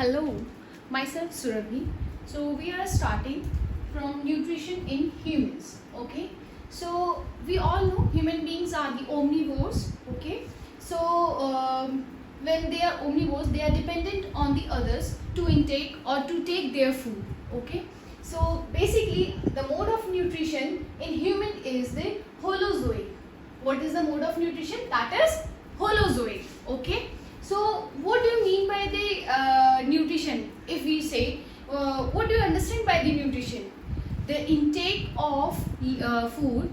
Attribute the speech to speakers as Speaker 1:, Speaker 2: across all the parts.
Speaker 1: Hello, myself Surabhi. So we are starting from nutrition in humans. Okay. So we all know human beings are the omnivores. Okay. So when they are omnivores, they are dependent on the others to intake or to take their food. Okay. So basically, the mode of nutrition in human is the holozoic. What is the mode of nutrition? That is holozoic. Okay. So, what do you mean by the nutrition? If we say, what do you understand by the nutrition? The intake of food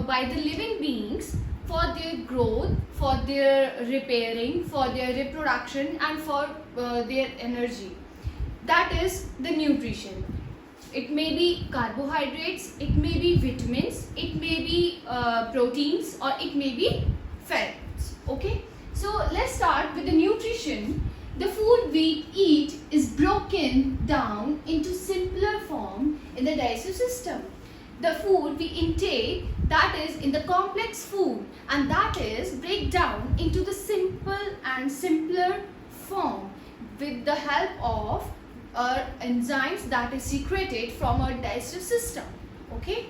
Speaker 1: by the living beings for their growth, for their repairing, for their reproduction, and for their energy. That is the nutrition. It may be carbohydrates, it may be vitamins, it may be proteins, or it may be fats. Okay. So let's start with the nutrition. The food we eat is broken down into simpler form in the digestive system. The food we intake, that is in the complex food, and that is break down into the simple and simpler form with the help of our enzymes that is secreted from our digestive system. Okay.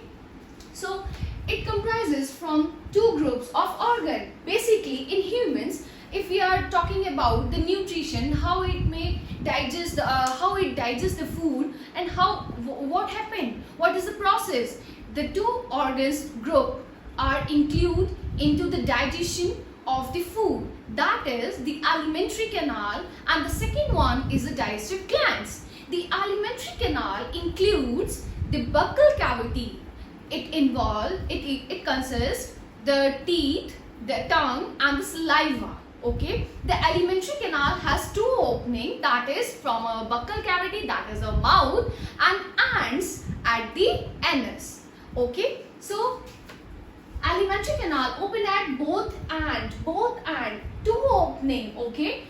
Speaker 1: So it comprises from two groups of organ. Basically, in humans, if we are talking about the nutrition, how it may digest, how it digests the food, and what happened, what is the process. The two organs group are included into the digestion of the food. That is the alimentary canal, and the second one is the digestive glands. The alimentary canal includes the buccal cavity. It consists the teeth, the tongue, and the saliva. Okay, the alimentary canal has two openings, that is from a buccal cavity, that is a mouth, and ends at the anus. Okay, so alimentary canal open at both end, two opening. Okay,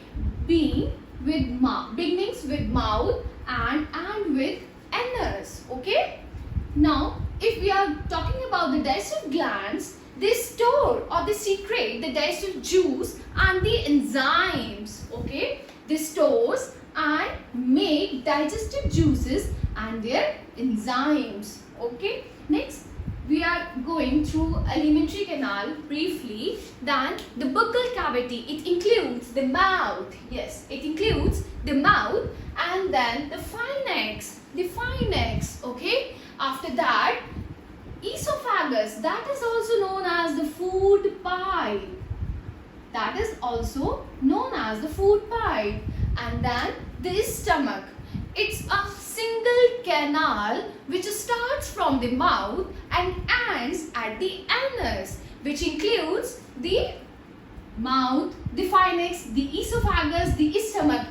Speaker 1: beginnings with mouth and with anus. Okay. Now, if we are talking about the digestive glands, they store or they secrete the digestive juice and the enzymes. Okay, they stores and make digestive juices and their enzymes. Okay, next we are going through alimentary canal briefly. Then the buccal cavity, it includes the mouth. Yes, it includes the mouth, and then the pharynx. Okay. After that, esophagus, that is also known as the food pipe. And then the stomach. It's a single canal which starts from the mouth and ends at the anus, which includes the mouth, the pharynx, the esophagus, the stomach.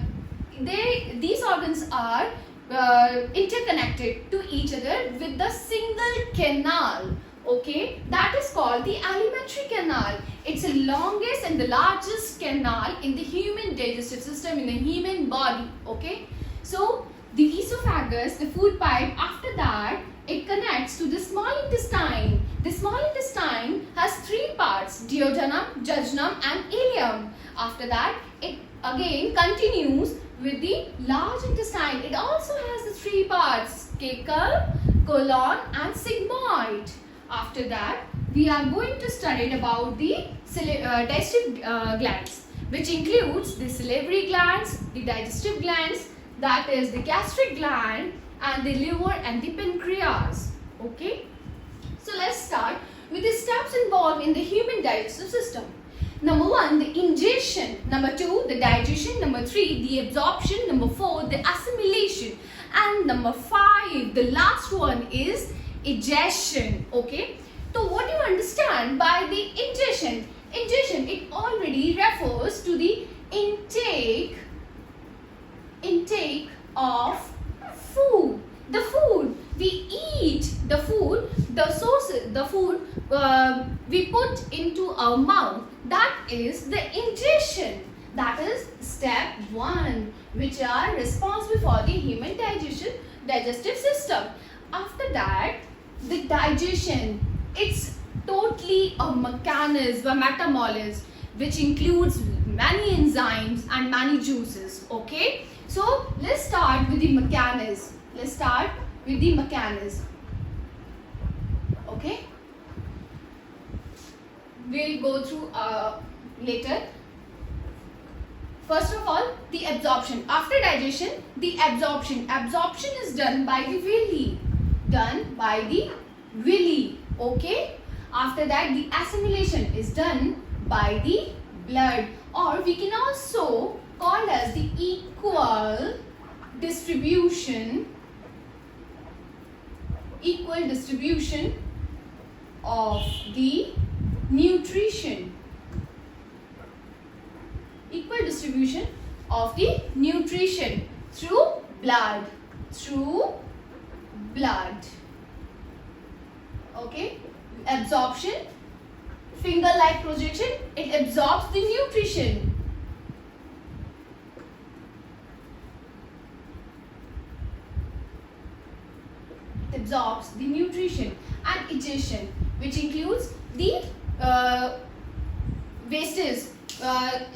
Speaker 1: These organs are interconnected to each other with the single canal. Okay, that is called the alimentary canal. It's the longest and the largest canal in the human digestive system, in the human body. Okay, so the esophagus, the food pipe, after that it connects to the small intestine. The small intestine has three parts: duodenum, jejunum, and ileum. After that, it again continues with the large intestine. It also has the three parts: caecum, colon, and sigmoid. After that, we are going to study about the digestive glands, which includes the salivary glands, the digestive glands, that is the gastric gland, and the liver and the pancreas. Okay, so let's start with the steps involved in the human digestive system. Number 1, the ingestion. Number 2, the digestion. Number 3, the absorption. Number 4, the assimilation. And number 5, the last one is egestion. Okay. So what do you understand by the ingestion? Ingestion, it already refers to the intake of food. The food we eat, the food we put into our mouth, that is the ingestion. That is step 1, which are responsible for the human digestive system. After that, the digestion, it's totally a mechanism, a metabolism, which includes many enzymes and many juices. Okay, So let's start with the mechanism. Okay, we'll go through later. First of all, the absorption. After digestion, the absorption is done by the villi. Okay. After that, the assimilation is done by the blood, or we can also call as the equal distribution of the nutrition. Equal distribution of the nutrition through blood. Okay. Absorption, finger-like projection, it absorbs the nutrition. And egestion, which includes the wastage,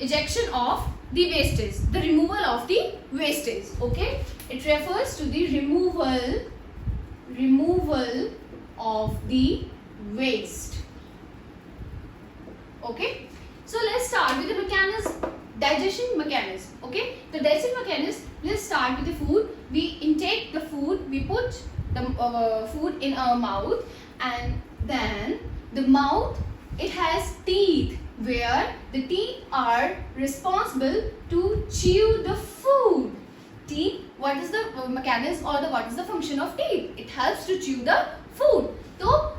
Speaker 1: ejection of the wastage, the removal of the wastage. Okay, it refers to the removal of the waste. Okay, so let's start with the digestion mechanism. Okay, the digestion mechanism, let's start with the food. We intake the food, we put the food in our mouth, and then the mouth, it has teeth, where the teeth are responsible to chew the food. Teeth, what is the mechanism, or what is the function of teeth? It helps to chew the food. So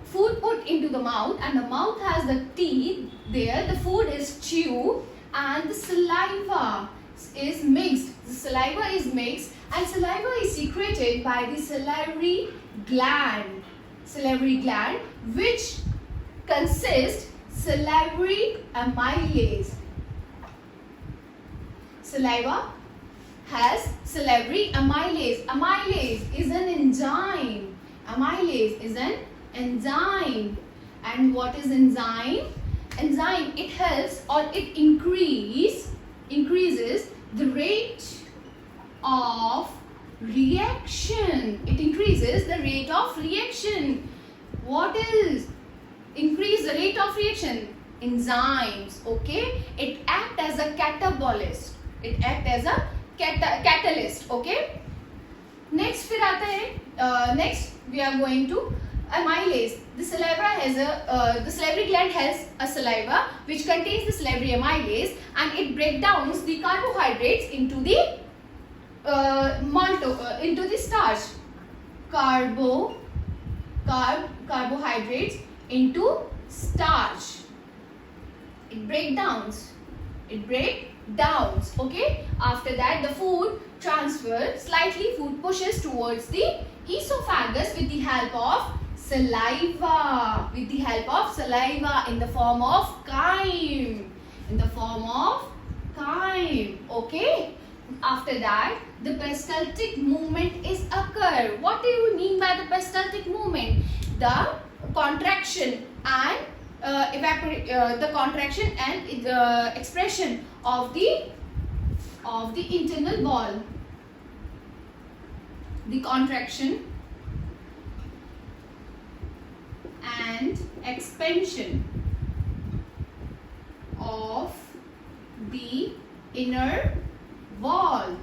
Speaker 1: food put into the mouth, and the mouth has the teeth there, the food is chewed, and the saliva is mixed. The saliva is mixed, and saliva is secreted by the salivary gland, which consists salivary amylase. Saliva has salivary amylase. Amylase is an enzyme. And what is enzyme? Enzyme, it helps, or it increases the rate of reaction. What is increase the rate of reaction? Enzymes. Okay, it act as a catalyst. Okay, next फिर आता है next we are going to amylase. The salivary gland has a saliva which contains the salivary amylase, and it breaks down the carbohydrates into the into the starch. Carbohydrates into starch. It breaks down. Okay. After that, the food transfers slightly. Food pushes towards the esophagus with the help of saliva. In the form of chyme. Okay. After that, the peristaltic movement is occur. What do you mean by the peristaltic movement? The contraction and expression of the internal wall. The contraction and expansion of the inner wall,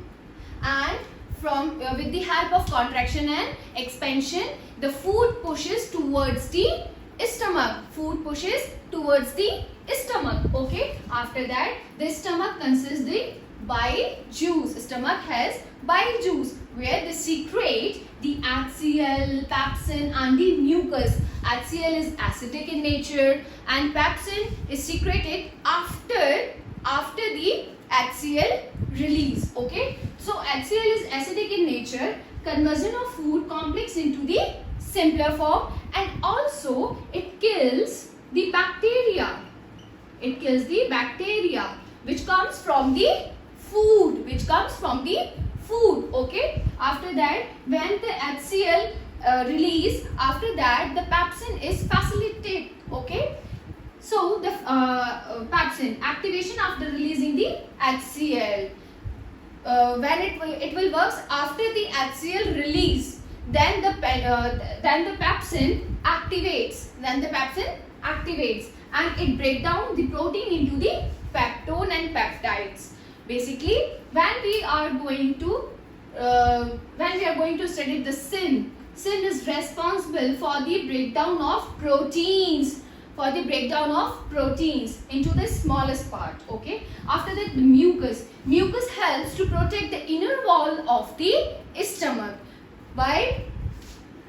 Speaker 1: and from with the help of contraction and expansion, the food pushes towards the stomach. Okay. After that, the stomach consists the bile juice. Stomach has bile juice, where they secrete the HCl, pepsin, and the mucus. HCl is acidic in nature, and pepsin is secreted after the HCl release. Okay, so HCl is acidic in nature. Conversion of food complex into the simpler form, and also it kills the bacteria. Which comes from the food. Okay. After that, when the HCl release, after that the pepsin is facilitated. Okay. So the pepsin activation after releasing the HCl. when it will works after the axial release, then the pepsin activates. And it breaks down the protein into the peptone and peptides. Basically, when we are going to study the sin is responsible for the breakdown of proteins into the smallest part. Okay, after that, the mucus helps to protect the inner wall of the stomach. Why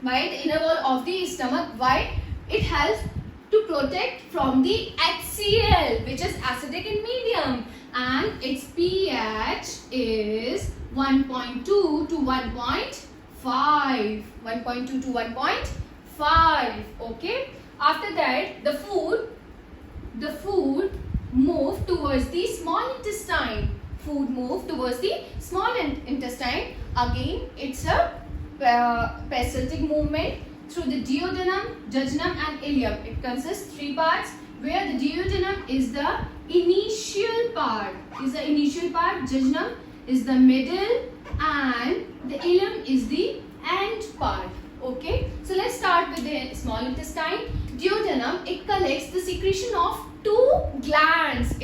Speaker 1: the inner wall of the stomach? Why it helps to protect from the HCl, which is acidic in medium, and its pH is 1.2 to 1.5. 1.2 to 1.5. Okay. After that, the food move towards the small intestine. Again, it's a parasitic movement through the duodenum, jejunum and ileum. It consists 3 parts, where the duodenum is the initial part. Jejunum is the middle, and the ileum is the end part. Okay, so let's start with the small intestine. Duodenum, it collects the secretion of 2 glands.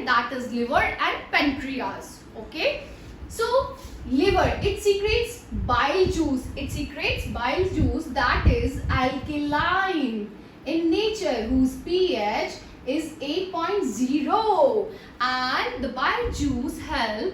Speaker 1: That is liver and pancreas. Okay, so liver, it secretes bile juice. That is alkaline in nature, whose pH is 8.0, and the bile juice help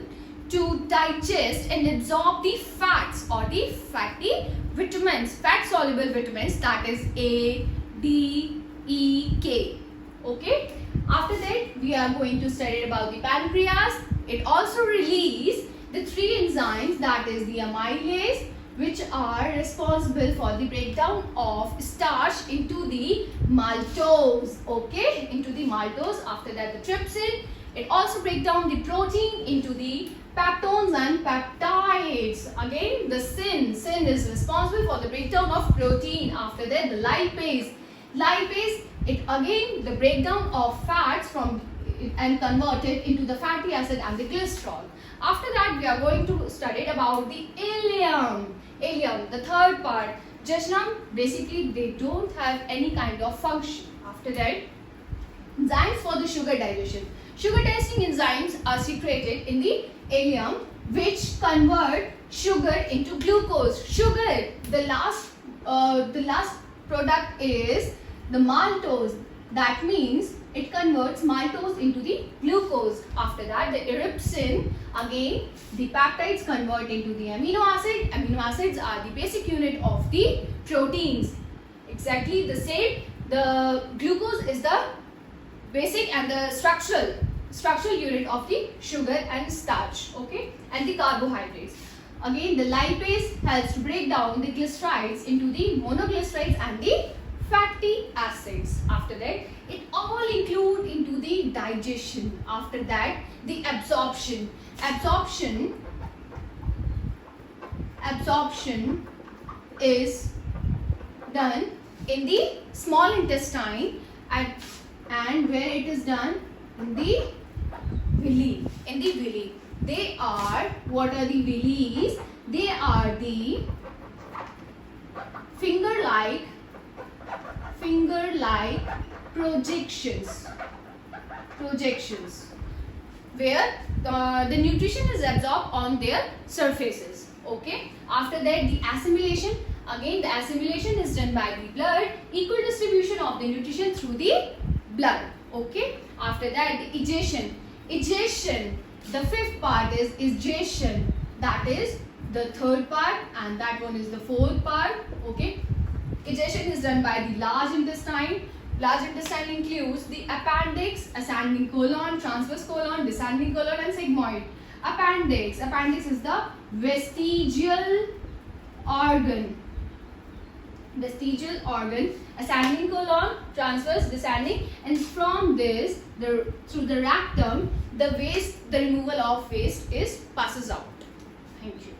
Speaker 1: to digest and absorb the fats or the fatty vitamins, fat soluble vitamins, that is A, D, E, K. Okay, after that, we are going to study about the pancreas. It also releases the 3 enzymes, that is the amylase, which are responsible for the breakdown of starch into the maltose. Okay, After that, the trypsin, it also breaks down the protein into the peptones and peptides. Again, the sin is responsible for the breakdown of protein. After that, the lipase, it again the breakdown of fats and converted into the fatty acid and the cholesterol. After that, we are going to study about the ileum, the third part. Jejunum, basically they don't have any kind of function. After that, enzymes for the sugar digestion. Sugar digesting enzymes are secreted in the ileum, which convert sugar into glucose. Sugar, the last product is the maltose. That means it converts maltose into the glucose. After that, the epipsin, again the peptides convert into the amino acid. Amino acids are the basic unit of the proteins. Exactly the same. The glucose is the basic and the structural unit of the sugar and starch. Okay, and the carbohydrates. Again, the lipase helps to break down the glycerides into the monoglycerides and the fatty acids. After that, it all include into the digestion. After that, the absorption is done in the small intestine, and where it is done in the villi. They are, what are the villis? They are the finger-like projections where the nutrition is absorbed on their surfaces. Okay, after that, the assimilation. Again, the assimilation is done by the blood, equal distribution of the nutrition through the blood. Okay, after that, the egestion. The 5th part is egestion. That is the 3rd part, and that one is the 4th part. Okay, egestion is done by the large intestine. Large intestine includes the appendix, ascending colon, transverse colon, descending colon, and sigmoid. Appendix is the vestigial organ. Ascending colon, transverse, descending, and from this, through the rectum, the removal of waste passes out. Thank you.